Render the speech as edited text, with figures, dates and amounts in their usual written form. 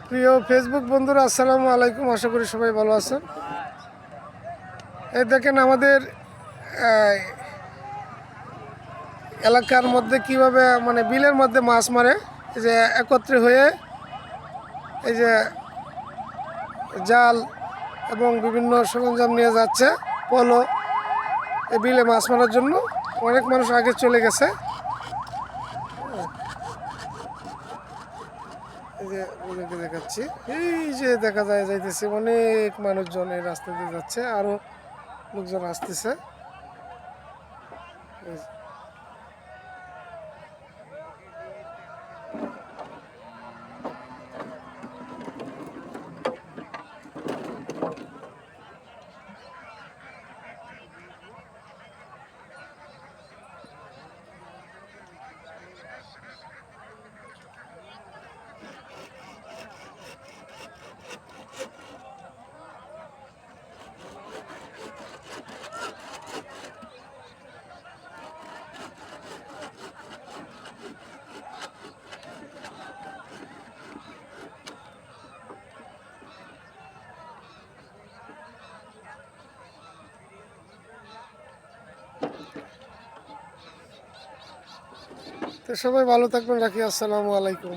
প্রিয় ফেসবুক বন্ধুরা, আসসালামু আলাইকুম। আশা করি সবাই ভালো আছেন। এই দেখেন আমাদের এলাকার মধ্যে কিভাবে মানে বিলের মধ্যে মাছ মারে। এই যে একত্রে হয়ে এই যে জাল এবং বিভিন্ন সরঞ্জাম নিয়ে যাচ্ছে পলো এই বিলে মাছ মারার জন্য। অনেক মানুষ আগে চলে গেছে। এই যে ওদেরকে দেখাচ্ছি, এই যে দেখা যাইতেছে অনেক মানুষজন এই রাস্তা দিয়ে যাচ্ছে, আরো লোকজন আসতেছে। তো সবাই ভালো থাকবেন, রাখি। আসসালামু আলাইকুম।